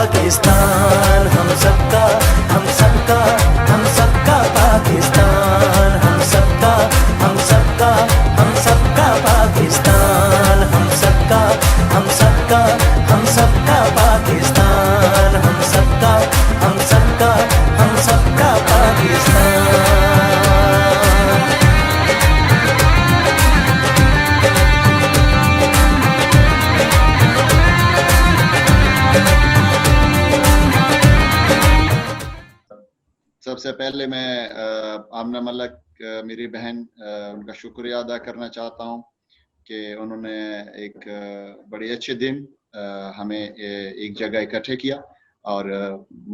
पाकिस्तान, हम सबका हम सबका हम सबका पाकिस्तान, हम सबका हम सबका हम सबका पाकिस्तान, हम सबका हम सबका हम सबका पाकिस्तान, हम सबका हम सबका हम सबका पाकिस्तान. सबसे पहले मैं आमना मलिक मेरी बहन उनका शुक्रिया अदा करना चाहता हूँ कि उन्होंने एक बड़े अच्छे दिन हमें एक जगह इकट्ठे किया और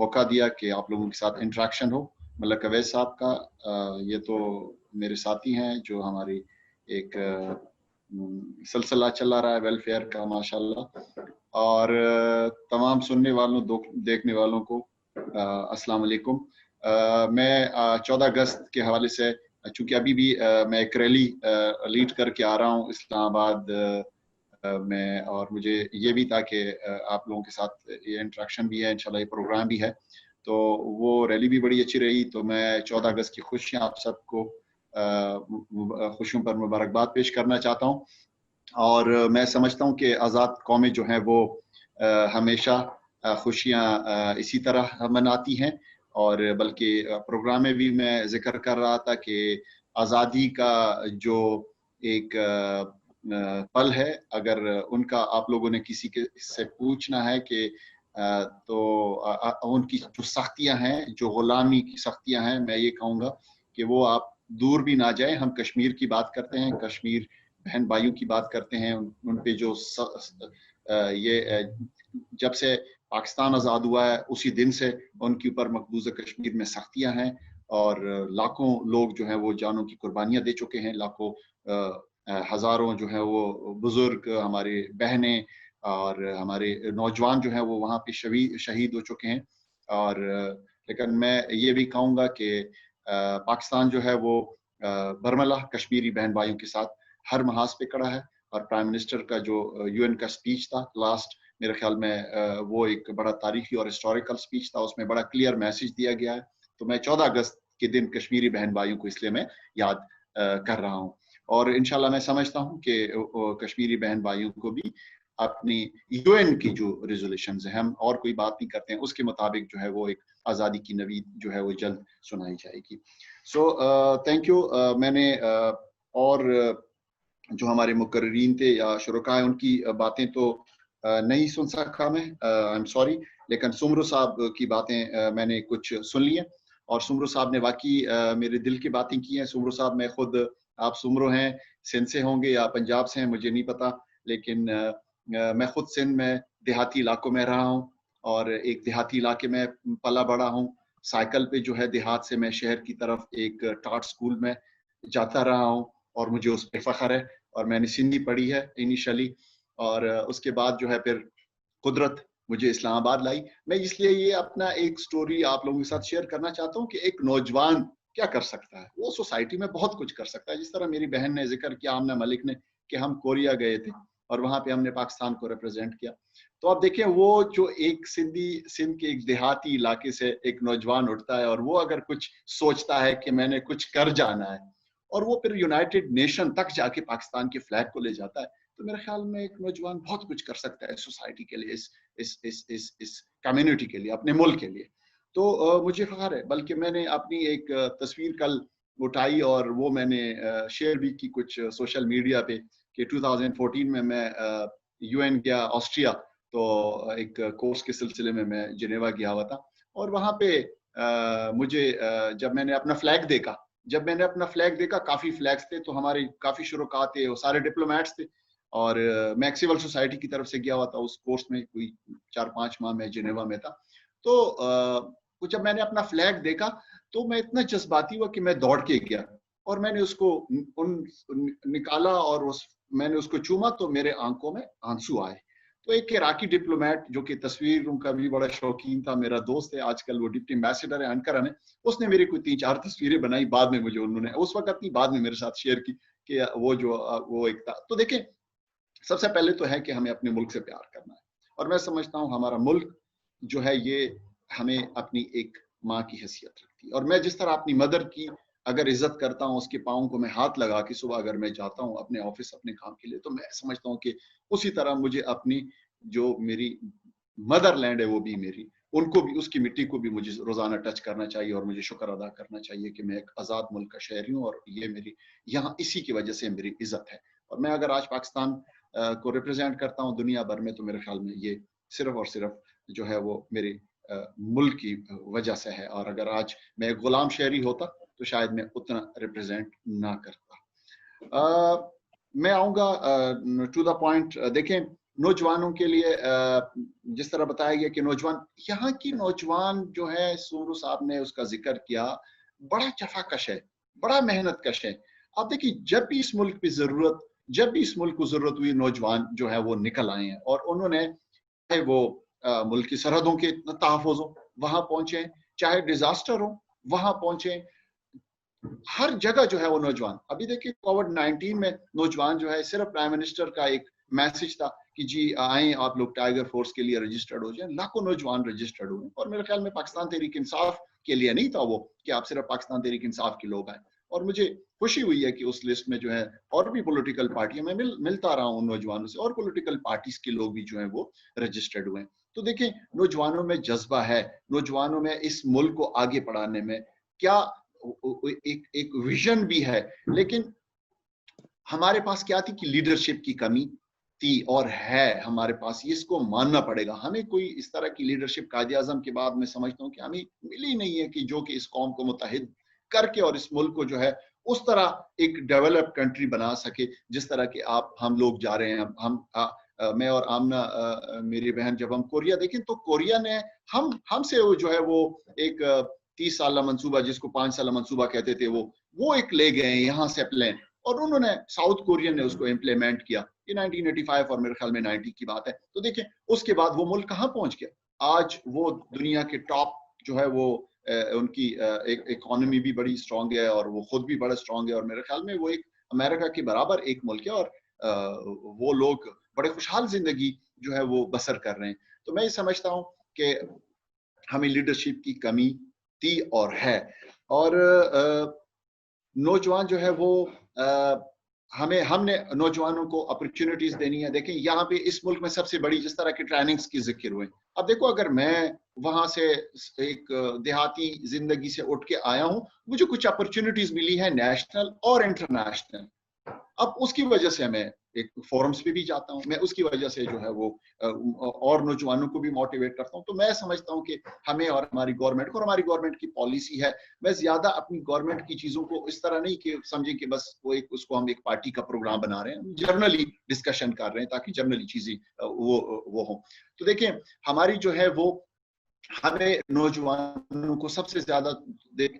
मौका दिया कि आप लोगों के साथ इंटरेक्शन हो. मलिक अवैस साहब का ये तो मेरे साथी हैं जो हमारी एक सिलसिला चला रहा है वेलफेयर का माशाल्लाह. और तमाम सुनने वालों देखने वालों को अस्सलाम वालेकुम. मैं 14 अगस्त के हवाले से, चूंकि अभी भी मैं एक रैली लीड करके आ रहा हूँ इस्लामाबाद में, और मुझे ये भी था कि आप लोगों के साथ ये इंटरेक्शन भी है, इंशाल्लाह ये प्रोग्राम भी है, तो वो रैली भी बड़ी अच्छी रही. तो मैं 14 अगस्त की खुशियाँ आप सबको खुशियों पर मुबारकबाद पेश करना चाहता हूँ. और मैं समझता हूँ कि आज़ाद कौमें जो हैं वो हमेशा खुशियाँ इसी तरह मनाती हैं. और बल्कि प्रोग्राम में भी मैं जिक्र कर रहा था कि आज़ादी का जो एक पल है, अगर उनका आप लोगों ने किसी के से पूछना है कि तो उनकी जो सख्तियां हैं, जो गुलामी की सख्तियां हैं, मैं ये कहूँगा कि वो आप दूर भी ना जाएं. हम कश्मीर की बात करते हैं, कश्मीर बहन भाइयों की बात करते हैं, उन पे जो ये जब से पाकिस्तान आज़ाद हुआ है उसी दिन से उनके ऊपर मकबूजा कश्मीर में सख्तियां हैं और लाखों लोग जो हैं वो जानों की कुर्बानियां दे चुके हैं. लाखों हजारों जो है वो बुजुर्ग, हमारे बहनें और हमारे नौजवान जो हैं वो वहाँ पे शहीद हो चुके हैं. और लेकिन मैं ये भी कहूँगा कि पाकिस्तान जो है वो बरमला कश्मीरी बहन भाइयों के साथ हर महाज पे खड़ा है. और प्राइम मिनिस्टर का जो यूएन का स्पीच था लास्ट, मेरे ख्याल में वो एक बड़ा तारीखी और हिस्टोरिकल स्पीच था, उसमें बड़ा क्लियर मैसेज दिया गया है. तो मैं 14 अगस्त के दिन कश्मीरी बहन भाइयों को इसलिए मैं याद कर रहा हूँ. और इंशाल्लाह मैं समझता हूँ कि कश्मीरी बहन भाइयों को भी अपनी यूएन की जो रेजोल्यूशंस हैं, हम और कोई बात नहीं करते हैं, उसके मुताबिक जो है वो एक आज़ादी की नवीद जो है वो जल्द सुनाई जाएगी. So thank you. मैंने और जो हमारे मुकर्रीन थे या शुरका है उनकी बातें तो नहीं सुन सका मैं, आई एम सॉरी. लेकिन सुमरू साहब की बातें मैंने कुछ सुन ली हैं और सुमरू साहब ने वाकई मेरे दिल की बातें की हैं. सुमरू साहब, मैं खुद, आप सुमरू हैं, सिंध से होंगे या पंजाब से हैं मुझे नहीं पता, लेकिन मैं खुद सिंध में देहाती इलाकों में रहा हूँ और एक देहाती इलाके में पला बड़ा हूँ. साइकिल पे जो है देहात से मैं शहर की तरफ एक टाट स्कूल में जाता रहा हूँ और मुझे उस पर फख्र है. और मैंने सिंधी पढ़ी है इनिशियली, और उसके बाद जो है फिर कुदरत मुझे इस्लामाबाद लाई. मैं इसलिए ये अपना एक स्टोरी आप लोगों के साथ शेयर करना चाहता हूँ कि एक नौजवान क्या कर सकता है. वो सोसाइटी में बहुत कुछ कर सकता है. जिस तरह मेरी बहन ने जिक्र किया, आमना मलिक ने, कि हम कोरिया गए थे और वहां पे हमने पाकिस्तान को रिप्रेजेंट किया. तो आप देखिए, वो जो एक सिंध के एक देहाती इलाके से एक नौजवान उठता है और वो अगर कुछ सोचता है कि मैंने कुछ कर जाना है, और वो फिर यूनाइटेड नेशन तक जाके पाकिस्तान के फ्लैग को ले जाता है, तो मेरे ख्याल में एक नौजवान बहुत कुछ कर सकता है सोसाइटी के लिए, इस कम्युनिटी के लिए, अपने मुल्क के लिए. तो मुझे फ़ख्र है. बल्कि मैंने अपनी एक तस्वीर कल उठाई और वो मैंने शेयर भी की कुछ सोशल मीडिया पे कि 2014 में मैं यूएन गया ऑस्ट्रिया, तो एक कोर्स के सिलसिले में मैं जिनेवा गया हुआ था. और वहाँ पे मुझे जब मैंने अपना फ्लैग देखा, काफ़ी फ्लैग्स थे, तो हमारे काफ़ी शुरुका थे, वो सारे डिप्लोमेट्स थे. और मैं एक सिविल सोसाइटी की तरफ से गया हुआ था उस कोर्स में, कोई 4-5 माह में जिनेवा में था. तो जब मैंने अपना फ्लैग देखा तो मैं इतना जज्बाती हुआ कि मैं दौड़ के गया और मैंने उसको निकाला और मैंने उसको चूमा, तो मेरे आंखों में आंसू आए. तो एक इराकी डिप्लोमेट जो कि तस्वीरों का भी बड़ा शौकीन था, मेरा दोस्त है, आजकल वो डिप्टी एम्बेसडर है अंकारा में, उसने मेरी कोई 3-4 तस्वीरें बनाई. बाद में मुझे उन्होंने उस वक्त नहीं, बाद में मेरे साथ शेयर की कि वो एक था. तो देखिए, सबसे पहले तो है कि हमें अपने मुल्क से प्यार करना है. और मैं समझता हूँ हमारा मुल्क जो है ये हमें अपनी एक माँ की हैसियत रखती है। और मैं जिस तरह अपनी मदर की अगर इज्जत करता हूँ, उसके पाँव को मैं हाथ लगा के सुबह अगर मैं जाता हूँ अपने ऑफिस अपने काम के लिए, तो मैं समझता हूँ कि उसी तरह मुझे अपनी जो मेरी मदरलैंड है वो भी मेरी, उनको भी, उसकी मिट्टी को भी मुझे रोजाना टच करना चाहिए और मुझे शुक्र अदा करना चाहिए कि मैं एक आजाद मुल्क का शहरी हूँ और ये मेरी यहाँ इसी की वजह से मेरी इज्जत है। और मैं अगर आज पाकिस्तान को रिप्रेजेंट करता हूँ दुनिया भर में, तो मेरे ख्याल में ये सिर्फ और सिर्फ जो है वो मेरे मुल्क की वजह से है। और अगर आज मैं एक गुलाम शहरी होता तो शायद मैं उतना रिप्रेजेंट ना करता। मैं आऊंगा टू द पॉइंट। देखें, नौजवानों के लिए जिस तरह बताया गया कि नौजवान, यहाँ की नौजवान जो है, सूरू साहब ने उसका जिक्र किया, बड़ा जफाकश है, बड़ा मेहनत कश है। आप देखिए, जब भी इस मुल्क को जरूरत हुई, नौजवान जो है वो निकल आए हैं और उन्होंने, चाहे वो मुल्क की सरहदों के तहफ़्फ़ुज़ हो वहां पहुंचे, चाहे डिजास्टर हो वहां पहुंचे, हर जगह जो है वो नौजवान। अभी देखिए कोविड-19 में नौजवान जो है, सिर्फ प्राइम मिनिस्टर का एक मैसेज था कि जी आए आप लोग टाइगर फोर्स के लिए रजिस्टर्ड हो जाएं, लाखों नौजवान रजिस्टर्ड हुए। और मेरे ख्याल में पाकिस्तान तहरीक इंसाफ के लिए नहीं था वो कि आप सिर्फ पाकिस्तान तहरीक इंसाफ के लोग आए। और मुझे खुशी हुई है कि उस लिस्ट में जो है और भी पॉलिटिकल पार्टियां, मैं मिलता रहा हूँ नौजवानों से, और पॉलिटिकल पार्टीज के लोग भी जो है वो रजिस्टर्ड हुए। तो देखें, नौजवानों में जज्बा है, नौजवानों में इस मुल्क को आगे बढ़ाने में क्या एक विजन भी है। लेकिन हमारे पास क्या थी कि लीडरशिप की कमी थी और है हमारे पास, इसको मानना पड़ेगा हमें। कोई इस तरह की लीडरशिप कायदे आजम के बाद मैं समझता हूँ कि हमें मिली नहीं है कि जो कि इस कौम को मुत्तहिद करके और इस मुल्क को जो है उस तरह एक डेवलप्ड कंट्री बना सके जिस तरह के हम लोग जा रहे हैं। मैं और आमना मेरी बहन, जब हम कोरिया देखें तो कोरिया ने हमसे जो है वो एक 30 साल मंसूबा, जिसको 5 साल मंसूबा कहते थे, वो एक ले गए यहाँ से प्लान, और उन्होंने, साउथ कोरियन ने उसको इम्प्लीमेंट किया। ये 1985 और मेरे ख्याल में 90 की बात है। तो देखिए उसके बाद वो मुल्क कहाँ पहुंच गया। आज वो दुनिया के टॉप जो है वो उनकी एक इकोनॉमी भी बड़ी स्ट्रांग है और वो खुद भी बड़ा स्ट्रांग है, और मेरे ख्याल में वो एक अमेरिका के बराबर एक मुल्क है, और वो लोग बड़े खुशहाल जिंदगी जो है वो बसर कर रहे हैं। तो मैं ये समझता हूँ कि हमें लीडरशिप की कमी थी और है, और नौजवान जो है वो हमने नौजवानों को अपॉर्चुनिटीज देनी है। देखें, यहाँ पे इस मुल्क में सबसे बड़ी जिस तरह की ट्रेनिंग्स की जिक्र हुए, अब देखो अगर मैं वहां से एक देहाती जिंदगी से उठ के आया हूँ, मुझे कुछ अपॉर्चुनिटीज मिली है नेशनल और इंटरनेशनल। अब उसकी वजह से मैं एक फोरम्स पे भी जाता हूँ, मैं उसकी वजह से जो है वो और नौजवानों को भी मोटिवेट करता हूँ। तो मैं समझता हूँ कि हमें और हमारी गवर्नमेंट को, और हमारी गवर्नमेंट की पॉलिसी है, मैं ज्यादा अपनी गवर्नमेंट की चीजों को इस तरह नहीं कि समझें कि बस वो उसको हम एक पार्टी का प्रोग्राम बना रहे हैं, जर्नली डिस्कशन कर रहे हैं ताकि जर्नली चीजें वो हो। तो देखें, हमारी जो है वो, हमें नौजवानों को सबसे ज्यादा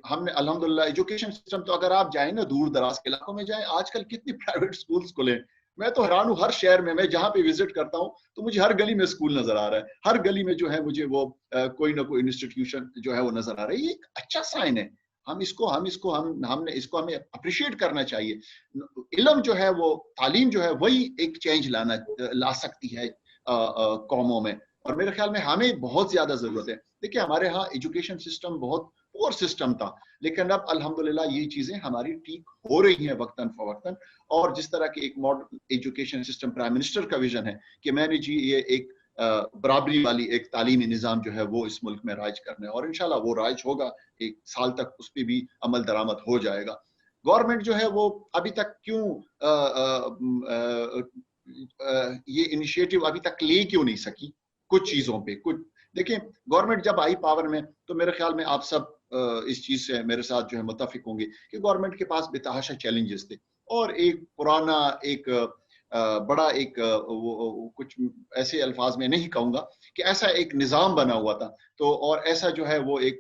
हमने अल्हम्दुलिल्लाह एजुकेशन सिस्टम, तो अगर आप जाए ना दूर दराज के इलाकों में जाए, आजकल कितनी प्राइवेट स्कूल्स खुले। मैं तो हैरान हूँ, हर शहर में मैं जहाँ पे विजिट करता हूँ तो मुझे हर गली में स्कूल नजर आ रहा है, हर गली में जो है मुझे वो कोई ना कोई इंस्टीट्यूशन जो है वो नजर आ रहा है। ये एक अच्छा साइन है, हमने इसको हमें अप्रिशिएट करना चाहिए। इल्म जो है वो, तालीम जो है, वही एक चेंज ला सकती है कौमों में, और मेरे ख्याल में हमें बहुत ज्यादा जरूरत है। देखिए, हमारे यहाँ एजुकेशन सिस्टम बहुत पुअर सिस्टम था, लेकिन अब अल्हम्दुलिल्लाह ये चीजें हमारी ठीक हो रही हैं वक्तन फवक्तन। और जिस तरह की एक modern education system prime minister का विजन है कि मैंने जी ये एक बराबरी वाली एक तालीमी निज़ाम जो है वो इस मुल्क में राज करना है, और इंशाल्लाह वो राज होगा, एक साल तक उस पर भी अमल दरामद हो जाएगा। गवर्नमेंट जो है वो अभी तक क्यों ये इनिशिएटिव अभी तक ले क्यों नहीं सकी कुछ चीजों पे। कुछ देखिए, गवर्नमेंट जब आई पावर में तो मेरे ख्याल में आप सब इस चीज से मेरे साथ जो है मुत्तफिक होंगे कि गवर्नमेंट के पास बेतहाशा चैलेंजेस थे, और एक पुराना एक बड़ा एक कुछ ऐसे अल्फाज में नहीं कहूंगा कि ऐसा एक निज़ाम बना हुआ था, तो और ऐसा जो है वो एक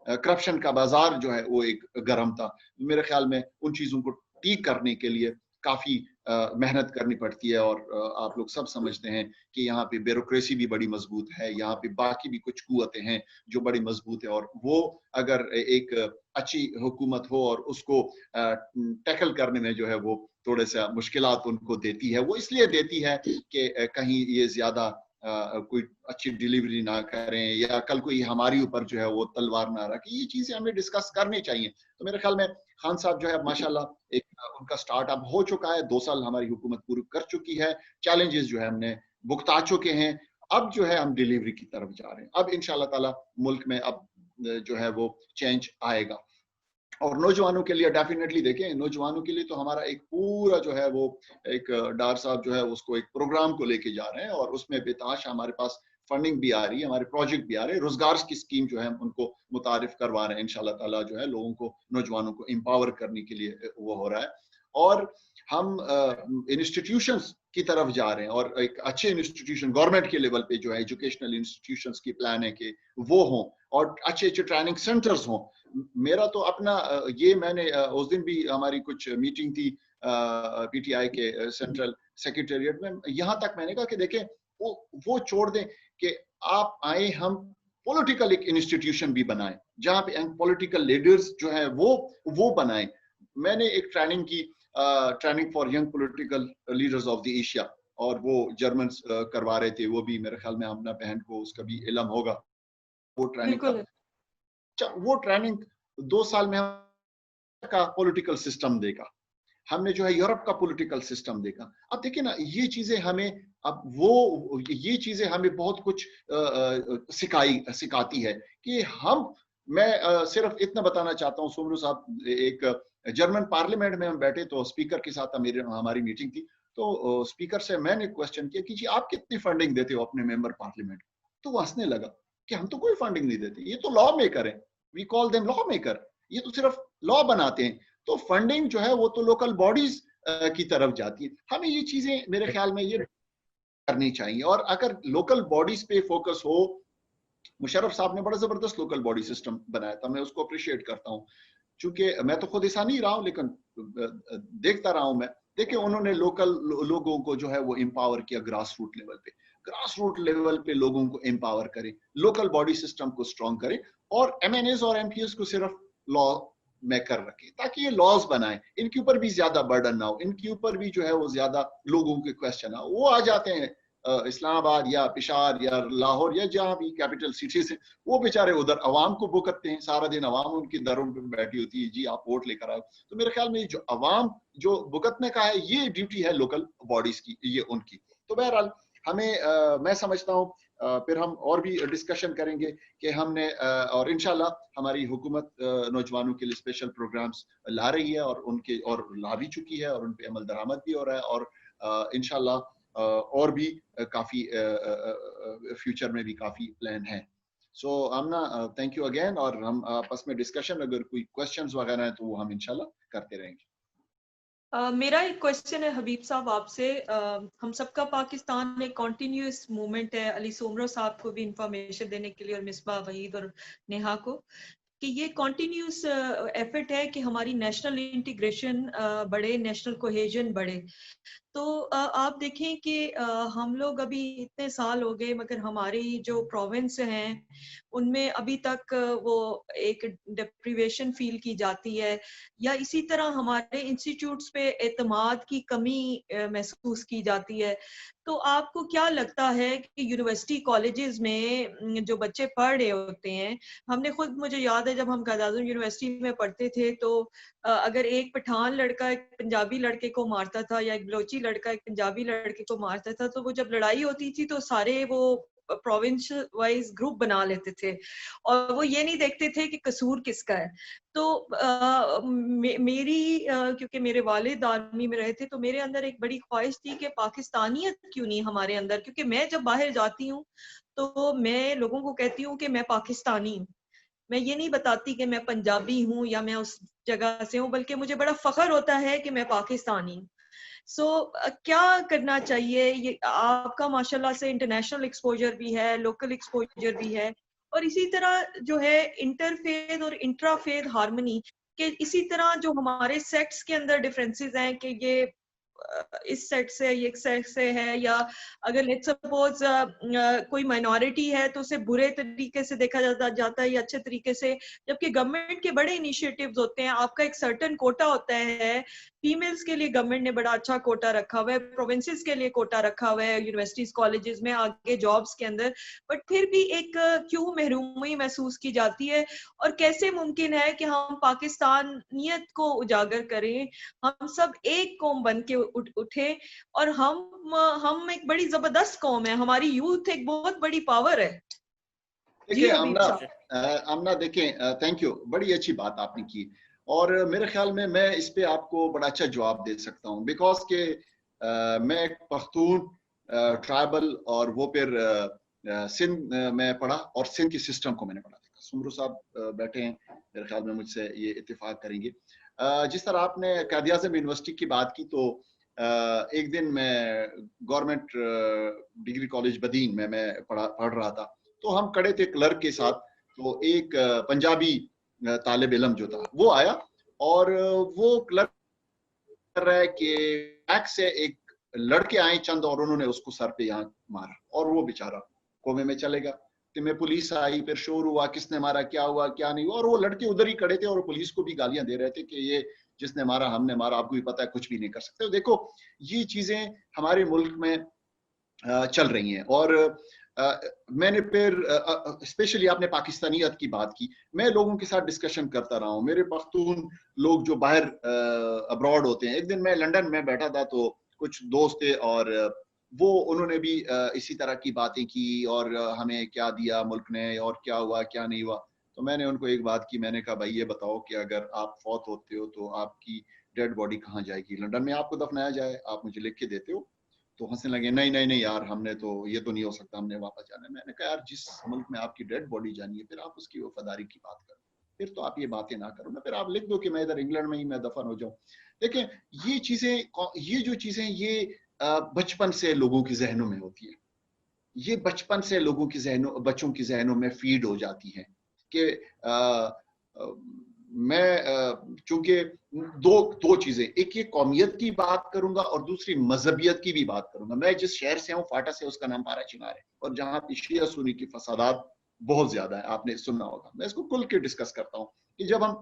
करप्शन का बाजार जो है वो एक गर्म था। मेरे ख्याल में उन चीजों को ठीक करने के लिए काफी मेहनत करनी पड़ती है, और आप लोग सब समझते हैं कि यहाँ पे ब्यूरोक्रेसी भी बड़ी मजबूत है, यहाँ पे बाकी भी कुछ कुव्वतें हैं जो बड़ी मजबूत है, और वो अगर एक अच्छी हुकूमत हो और उसको टैकल करने में जो है वो थोड़े सा मुश्किलात उनको देती है, वो इसलिए देती है कि कहीं ये ज्यादा कोई अच्छी डिलीवरी ना करें, या कल कोई हमारी ऊपर जो है वो तलवार ना रखे, ये चीजें हमें डिस्कस करनी चाहिए। तो मेरे ख्याल में खान साहब जो है माशाल्लाह एक उनका स्टार्ट अप हो चुका है, 2 साल हमारी हुकूमत पूरी कर चुकी है, चैलेंजेस जो है हमने भुगता चुके हैं, अब जो है हम डिलीवरी की तरफ जा रहे हैं। अब इंशाल्लाह ताला मुल्क में अब जो है वो चेंज आएगा। और नौजवानों के लिए डेफिनेटली देखें, नौजवानों के लिए तो हमारा एक पूरा जो है वो एक डार साहब जो है उसको एक प्रोग्राम को लेके जा रहे हैं, और उसमें बेताशा हमारे पास फंडिंग भी आ रही है, हमारे प्रोजेक्ट भी आ रहे हैं, रोजगार की स्कीम जो है हम उनको मुतारिफ करवा रहे हैं इंशाल्लाह ताला, जो है लोगों को, नौजवानों को एम्पावर करने के लिए वो हो रहा है। और हम इंस्टीट्यूशंस की तरफ जा रहे हैं, और एक अच्छे इंस्टीट्यूशन गवर्नमेंट के लेवल पे जो है एजुकेशनल इंस्टीट्यूशंस की प्लान है कि वो हों, और अच्छे अच्छे ट्रेनिंग सेंटर्स हों। मेरा तो अपना ये, मैंने उस दिन भी हमारी कुछ मीटिंग थी पीटीआई के सेंट्रल सेक्रेटेरिएट में, यहाँ तक मैंने कहा कि देखें वो छोड़ दें कि आप आए, हम पॉलिटिकल एक इंस्टीट्यूशन भी बनाएं जहाँ पे पॉलिटिकल लीडर्स जो है वो बनाएं। मैंने एक ट्रेनिंग की, training for young political leaders of the Asia, और वो जर्मन करवा रहे थे, वो भी मेरे ख्याल में अपना बहन को उसका भी इल्म होगा, वो ट्रेनिंग का, वो ट्रेनिंग 2 साल में का पॉलिटिकल सिस्टम देगा, हमने जो है यूरोप का पॉलिटिकल सिस्टम देखा। अब देखिए ना, ये चीजें हमें, अब वो ये चीजें हमें बहुत कुछ सिखाती है कि हम, मैं सिर्फ इतना बताना चाहता हूँ सोमरू साहब, एक जर्मन पार्लियामेंट में हम बैठे, तो स्पीकर के साथ हमारी मीटिंग थी, तो स्पीकर से मैंने क्वेश्चन किया कि जी आप कितनी फंडिंग देते हो अपने मेंबर पार्लियामेंट, तो वो हंसने लगा कि हम तो कोई फंडिंग नहीं देते, ये तो लॉ मेकर है, we call them law maker, ये तो सिर्फ लॉ बनाते हैं, तो फंडिंग जो है वो तो लोकल बॉडीज की तरफ जाती है। हमें ये चीजें मेरे ख्याल में ये करनी चाहिए, और अगर लोकल बॉडीज पे फोकस हो, मुशर्रफ साहब ने बड़ा जबरदस्त लोकल बॉडी सिस्टम बनाया था, मैं उसको अप्रिशिएट करता हूँ, चूंकि मैं तो खुद हिस्सा नहीं रहा हूँ लेकिन देखता रहा हूँ मैं। देखिए उन्होंने लोकल लोगों को जो है वो एम्पावर किया, ग्रास रूट लेवल पे, ग्रास रूट लेवल पे लोगों को एम्पावर करें, लोकल बॉडी सिस्टम को स्ट्रॉन्ग करें, और एमएनएस और एमपीएस को सिर्फ लॉ में कर रखे, ताकि ये लॉज बनाए, इनके ऊपर भी ज्यादा बर्डन ना हो, इनके ऊपर भी जो है वो ज्यादा लोगों के क्वेश्चन ना, वो आ जाते हैं इस्लामाबाद या पेशावर या लाहौर या जहाँ भी कैपिटल सिटीज है, वो बेचारे उधर अवाम को भुगतते हैं, सारा दिन अवाम उनकी दरों पे बैठी होती है, जी आप वोट लेकर आओ। तो मेरे ख्याल में जो अवाम जो भुगतने का है, ये ड्यूटी है लोकल बॉडीज की, ये उनकी। तो बहरहाल हमें मैं समझता हूँ फिर हम और भी डिस्कशन करेंगे कि हमने और इंशाल्लाह हमारी हुकूमत नौजवानों के लिए स्पेशल प्रोग्राम्स ला रही है, और उनके और ला भी चुकी है, और उन पे अमल दरामद भी हो रहा है, और इंशाल्लाह और भी काफी फ्यूचर में भी काफी प्लान है। सो आमना, थैंक यू अगेन, और हम आपस में डिस्कशन, अगर कोई क्वेश्चंस वगैरह है तो वो हम इंशाल्लाह करते रहेंगे। मेरा एक क्वेश्चन है हबीब साहब आपसे। हम सबका पाकिस्तान एक कॉन्टिन्यूस मूवमेंट है, अली सोमरो साहब को भी इंफॉर्मेशन देने के लिए, और मिसबा वहीद और नेहा को, कि ये कॉन्टिन्यूस एफर्ट है कि हमारी नेशनल इंटीग्रेशन बढ़े, नेशनल कोहेजन बढ़े। तो आप देखें कि हम लोग अभी इतने साल हो गए, मगर हमारी जो प्रोविंस हैं उनमें अभी तक वो एक डिप्रीवेशन फील की जाती है, या इसी तरह हमारे इंस्टीट्यूट्स पे एतमाद की कमी महसूस की जाती है। तो आपको क्या लगता है कि यूनिवर्सिटी कॉलेजेस में जो बच्चे पढ़ रहे होते हैं, हमने खुद, मुझे याद है जब हम कायद-ए-आज़म यूनिवर्सिटी में पढ़ते थे, तो अगर एक पठान लड़का एक पंजाबी लड़के को मारता था, या एक बलोची लड़का एक पंजाबी लड़के को मारता था, तो वो जब लड़ाई होती थी तो सारे वो प्रोविंस वाइज ग्रुप बना लेते थे, और वो ये नहीं देखते थे कि कसूर किसका है। तो मेरी क्योंकि मेरे वालिद आर्मी में रहे थे, तो मेरे अंदर एक बड़ी ख्वाहिश थी कि पाकिस्तानियत क्यों नहीं हमारे अंदर, क्योंकि मैं जब बाहर जाती हूँ तो मैं लोगों को कहती हूँ कि मैं पाकिस्तानी हूँ, मैं ये नहीं बताती कि मैं पंजाबी हूँ या मैं उस जगह से हूँ, बल्कि मुझे बड़ा फख्र होता है कि मैं पाकिस्तानी हूँ। सो क्या करना चाहिए? ये आपका माशाल्लाह से इंटरनेशनल एक्सपोजर भी है, लोकल एक्सपोजर भी है, और इसी तरह जो है इंटरफेथ और इंट्राफेथ हार्मनी के, इसी तरह जो हमारे सेक्ट्स के अंदर डिफरेंसेस हैं कि ये इस सेट से, ये सेट से है, या अगर लेट्स सपोज कोई माइनॉरिटी है तो उसे बुरे तरीके से देखा जाता है या अच्छे तरीके से, जबकि गवर्नमेंट के बड़े इनिशिएटिव्स होते हैं, आपका एक सर्टेन कोटा होता है फीमेल्स के लिए गवर्नमेंट ने बड़ा अच्छा कोटा रखा हुआ है, प्रोविंसेस के लिए कोटा रखा हुआ है, यूनिवर्सिटीज कॉलेजेस में आगे जॉब्स के अंदर, बट फिर भी एक क्यों महरूमी महसूस की जाती है? और कैसे मुमकिन है कि हम पाकिस्तानियत को उजागर करें, हम सब एक कौम बन के उठे, और हम एक बड़ी जबरदस्त कौम है, हमारी यूथ एक बहुत बड़ी पावर है। देखिए आमना देखें, थैंक यू, बड़ी अच्छी बात आपने की, और मेरे ख्याल में मैं इस पे आपको बड़ा अच्छा जवाब दे सकता हूँ, बिकॉज के मैं एक पख्तून ट्राइबल और वो फिर सिंध में पढ़ा, और सिंध के सिस्टम को मैंने पढ़ा था। सुमरू साहब बैठे हैं, मेरे ख्याल में मुझसे ये इत्तेफाक करेंगे। जिस तरह आपने कायद आज़म यूनिवर्सिटी की बात की, तो एक दिन मैं गवर्नमेंट डिग्री कॉलेज बदीन में मैं पढ़ रहा था, तो हम खड़े थे क्लर्क के साथ, तो एक पंजाबी तालिब इल्म जो था वो आया, और वो क्लर्क कर रहा है कि बैक से एक लड़के आए चंद, और उन्होंने उसको सर पे यहाँ मारा, और वो बेचारा कोमे में चलेगा। तो में पुलिस आई, फिर शोर हुआ किसने मारा, क्या हुआ क्या नहीं हुआ, और वो लड़के उधर ही खड़े थे और पुलिस को भी गालियां दे रहे थे कि ये जिसने मारा हमने मारा, आपको भी पता है कुछ भी नहीं कर सकते। तो देखो ये चीजें हमारे मुल्क में चल रही हैं, और मैंने फिर स्पेशली आपने पाकिस्तानियत की बात की, मैं लोगों के साथ डिस्कशन करता रहा हूँ, मेरे पख्तून लोग जो बाहर अब्रॉड होते हैं। एक दिन मैं लंदन में बैठा था, तो कुछ दोस्त थे, और वो उन्होंने भी इसी तरह की बातें की, और हमें क्या दिया मुल्क ने, और क्या हुआ क्या नहीं हुआ। तो मैंने उनको एक बात की, मैंने कहा भाई ये बताओ कि अगर आप फौत होते हो तो आपकी डेड बॉडी कहाँ जाएगी? लंदन में आपको दफनाया जाए, आप मुझे लिख के देते हो? तो हंसने लगे, नहीं नहीं नहीं यार, हमने तो ये तो नहीं हो सकता, हमने वापस जाना है। मैंने कहा यार जिस मुल्क में आपकी डेड बॉडी जानी है, फिर आप उसकी वफादारी की बात करो, फिर तो आप ये बातें ना करो ना, फिर आप लिख दो कि मैं इधर इंग्लैंड में ही मैं दफन हो जाऊं। देखें ये चीजें, ये जो चीजें, ये बचपन से लोगों के जहनों में होती है, ये बचपन से लोगों की जहनों, बच्चों की जहनों में फीड हो जाती है कि मैं चूंकि दो चीजें, एक ये कौमियत की बात करूंगा और दूसरी मजहबियत की भी बात करूंगा। मैं जिस शहर से हूँ फाटा से, उसका नाम पारा चिनार है, और जहाँ पे शिया सुन्नी की फसादात बहुत ज्यादा है, आपने सुनना होगा। मैं इसको खुल के डिस्कस करता हूँ कि जब हम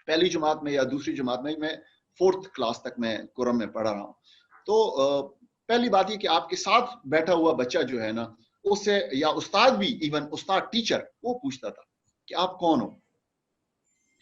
पहली जमात में या दूसरी जमात में, मैं 4th क्लास तक मैं कुरम में पढ़ा रहा हूँ, तो पहली बात ये कि आपके साथ बैठा हुआ बच्चा जो है ना, उससे, या उस्ताद भी, इवन उस्ताद टीचर, वो पूछता था कि आप कौन हो,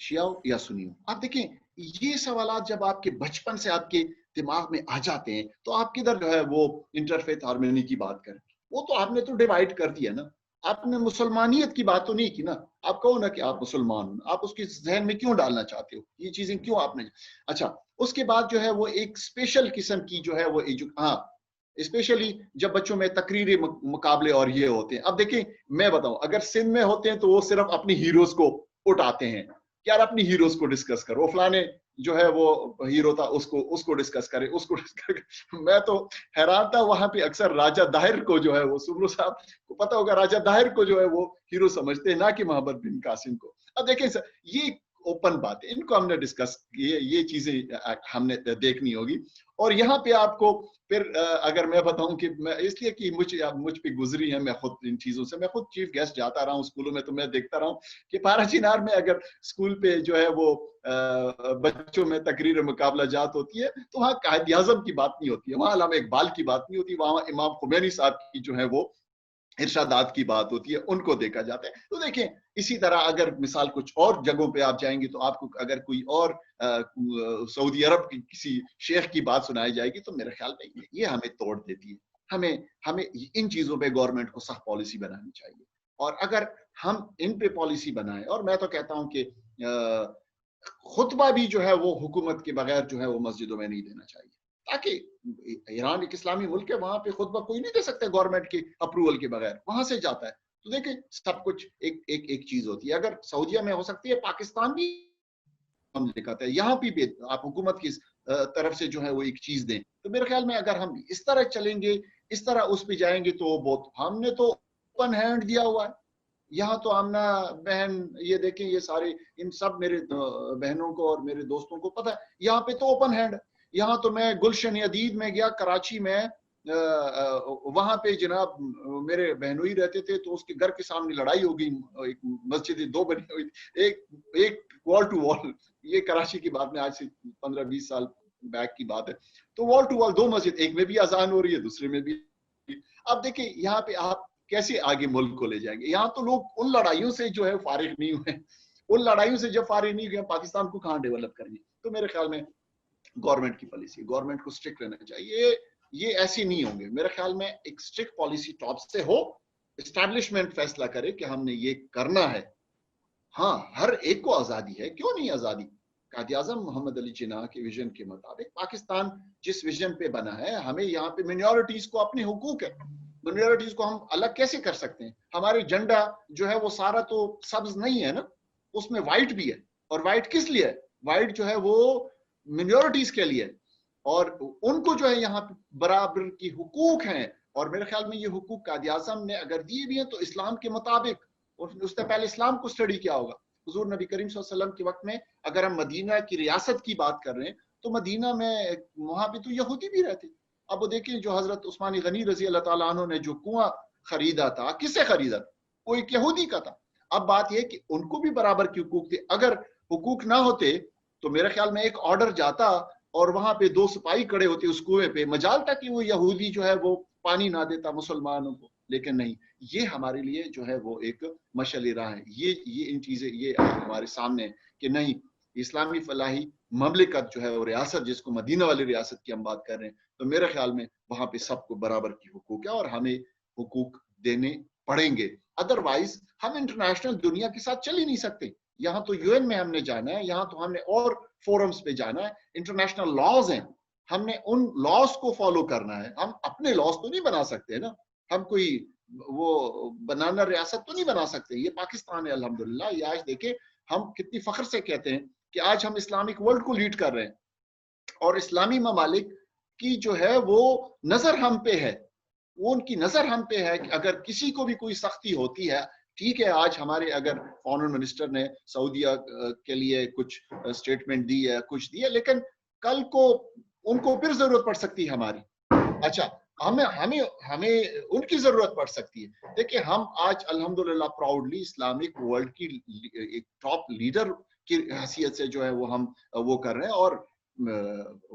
शिया हो या सुन्नी हो? आप देखें ये सवालात जब आपके बचपन से आपके दिमाग में आ जाते हैं, तो आप किधर जो है वो इंटरफेथ हार्मनी की बात करें? वो तो आपने तो डिवाइड कर दिया ना, आपने मुसलमानियत की बात तो नहीं की ना। आप कहो ना कि आप मुसलमान हो, आप उसके जहन में क्यों डालना चाहते हो ये चीजें, क्यों आपने? अच्छा, उसके बाद जो है वो एक स्पेशल किस्म की जो है वो हाँ, स्पेशली जब बच्चों में तकरीरी मुकाबले और ये होते हैं। अब देखें मैं बताऊं, अगर सिंध में होते हैं तो वो सिर्फ अपनी हीरोज को उठाते हैं, यार अपनी हीरोज को डिस्कस करो, फलाने जो है वो हीरो था, उसको डिस्कस करे, उसको डिस्कस करे। मैं तो हैरान था, वहां पे अक्सर राजा दाहिर को जो है वो, सुमरू साहब को पता होगा, राजा दाहिर को जो है वो हीरो समझते हैं, ना कि मोहम्मद बिन कासिम को। अब देखें सर, ये ओपन बात है, इनको हमने डिस्कस, ये चीजें हमने देखनी होगी। और यहाँ पे आपको फिर अगर मैं बताऊं कि मैं, इसलिए कि मुझ पे गुजरी है, मैं खुद इन चीजों से, मैं खुद चीफ गेस्ट जाता रहा हूँ स्कूलों में, तो मैं देखता रहा हूँ कि पारा चिनार में अगर स्कूल पे जो है वो बच्चों में तकरीर मुकाबला जात होती है, तो वहाँ कायद आज़म की बात नहीं होती है, वहाँ अल्लामा इकबाल की बात नहीं होती, वहाँ इमाम खुमैनी साहब की जो है वो इरशादात की बात होती है, उनको देखा जाता है। तो देखें इसी तरह अगर मिसाल कुछ और जगहों पे आप जाएंगे, तो आपको अगर कोई और सऊदी अरब की किसी शेख की बात सुनाई जाएगी, तो मेरे ख्याल में ये हमें तोड़ देती है। हमें इन चीजों पे गवर्नमेंट को सख्त पॉलिसी बनानी चाहिए, और अगर हम इन पे पॉलिसी बनाएं, और मैं तो कहता हूं कि खुतबा भी जो है वो हुकूमत के बगैर जो है वो मस्जिदों में नहीं देना चाहिए, ताकि ईरान एक इस्लामी मुल्क है, वहां पे खुतबा कोई नहीं दे सकता गवर्नमेंट के अप्रूवल के बगैर, वहां से जाता है। तो देखिए सब कुछ एक चीज होती है, अगर सऊदीया में हो सकती है, पाकिस्तान भी हम दिखाते हैं, यहाँ भी आप हुकूमत की तरफ से जो है वो एक चीज दें। तो मेरे ख्याल में अगर हम इस तरह चलेंगे, इस तरह उस पे जाएंगे, तो बहुत, हमने तो ओपन हैंड दिया हुआ है। यहाँ तो आमना बहन, ये देखें, ये सारे, इन सब मेरे बहनों को और मेरे दोस्तों को पता है, यहाँ पे तो ओपन हैंड। यहाँ तो मैं गुलशन अदीद में गया कराची में, वहां पे जनाब मेरे बहनोई रहते थे, तो उसके घर के सामने लड़ाई हो गई, एक मस्जिद 2 बनी हुई, एक वॉल टू वॉल, ये कराची की बात में आज से 15-20 साल बैक की बात है, तो वॉल टू वॉल 2 मस्जिद, एक में भी अजान हो रही है, दूसरे में भी। अब देखिए यहाँ पे आप कैसे आगे मुल्क को ले जाएंगे? यहाँ तो लोग उन लड़ाइयों से जो है फारिग नहीं हुए, उन लड़ाइयों से जब फारिग नहीं हुए, पाकिस्तान को कहाँ डेवलप करेंगे? तो मेरे ख्याल में गवर्नमेंट की पॉलिसी, गवर्नमेंट को स्ट्रिक्ट रहना चाहिए, ये ऐसे नहीं होंगे। मेरे ख्याल में एक स्ट्रिक्ट पॉलिसी टॉप से हो, एस्टैब्लिशमेंट फैसला करे कि हमने ये करना है। हाँ, हर एक को आजादी है, क्यों नहीं आजादी? कायद आज़म मोहम्मद अली जिन्ना के विजन के मुताबिक पाकिस्तान जिस विजन पे बना है, हमें यहाँ पे मिनॉरिटीज को अपने हुकूक है, मिनॉरिटीज को हम अलग कैसे कर सकते हैं? हमारे झंडा जो है वो सारा तो सब्ज नहीं है ना, उसमें व्हाइट भी है, और व्हाइट किस लिए है? व्हाइट जो है वो मिनॉरिटीज के लिए, और उनको जो है यहाँ पे बराबर की हुकूक हैं, और मेरे ख्याल में ये हुकूक कायद आज़म ने अगर दिए भी हैं तो इस्लाम के मुताबिक, और उसने पहले इस्लाम को स्टडी किया होगा। हुजूर नबी करीम सल्लल्लाहु अलैहि वसल्लम के वक्त में अगर हम मदीना की रियासत की बात कर रहे हैं, तो मदीना में वहां पे तो यहूदी भी रहते। अब वो देखिए जो हजरत उस्मान गनी रजी अल्लाह ताला अन्हु ने जो कुआं खरीदा था, किससे खरीदा था? वो एक यहूदी का था। अब बात यह कि उनको भी बराबर की हुकूक थे। अगर हुकूक ना होते तो मेरे ख्याल में एक ऑर्डर जाता और वहां पे 2 सिपाही खड़े होते उस कुएं पे, मजाल था कि वो यहूदी जो है वो पानी ना देता मुसलमानों को, लेकिन नहीं, ये हमारे लिए जो है वो एक मशअल राह है। ये इन चीजें ये हमारे सामने कि नहीं, इस्लामी फलाही ममलिकत जो है वो रियासत, जिसको मदीना वाली रियासत की हम बात कर रहे हैं, तो मेरे ख्याल में वहां पे सबको बराबर की हुकूक है और हमें हुकूक देने पड़ेंगे। अदरवाइज हम इंटरनेशनल दुनिया के साथ चल ही नहीं सकते। यहाँ तो यूएन में हमने जाना है, यहाँ तो हमने और फोरम्स पे जाना है, इंटरनेशनल लॉज हैं, हमने उन लॉज को फॉलो करना है। हम अपने लॉज तो नहीं बना सकते ना, हम कोई वो बनाना रियासत तो नहीं बना सकते। ये पाकिस्तान है अल्हम्दुलिल्लाह, ये आज देखे हम कितनी फख्र से कहते हैं कि आज हम इस्लामिक वर्ल्ड को लीड कर रहे हैं, और इस्लामी ममालिक की जो है वो नजर हम पे है, वो उनकी नजर हम पे है कि अगर किसी को भी कोई सख्ती होती है, ठीक है, आज हमारे अगर फॉरेन मिनिस्टर ने सऊदीया के लिए कुछ स्टेटमेंट दी है, कुछ दी है, लेकिन कल को उनको फिर जरूरत पड़ सकती है हमारी। अच्छा, हमें हमें हमें उनकी जरूरत पड़ सकती है। देखिए, हम आज अल्हम्दुलिल्लाह प्राउडली इस्लामिक वर्ल्ड की एक टॉप लीडर की हैसियत से जो है वो हम वो कर रहे हैं, और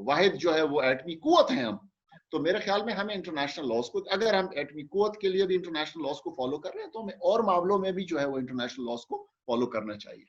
वाहिद जो है वो एटमी कुव्वत है हम। तो मेरे ख्याल में हमें इंटरनेशनल लॉज को, अगर हम एटमी कुव्वत के लिए भी इंटरनेशनल लॉज को फॉलो कर रहे हैं, तो हमें और मामलों में भी जो है वो इंटरनेशनल लॉज को फॉलो करना चाहिए।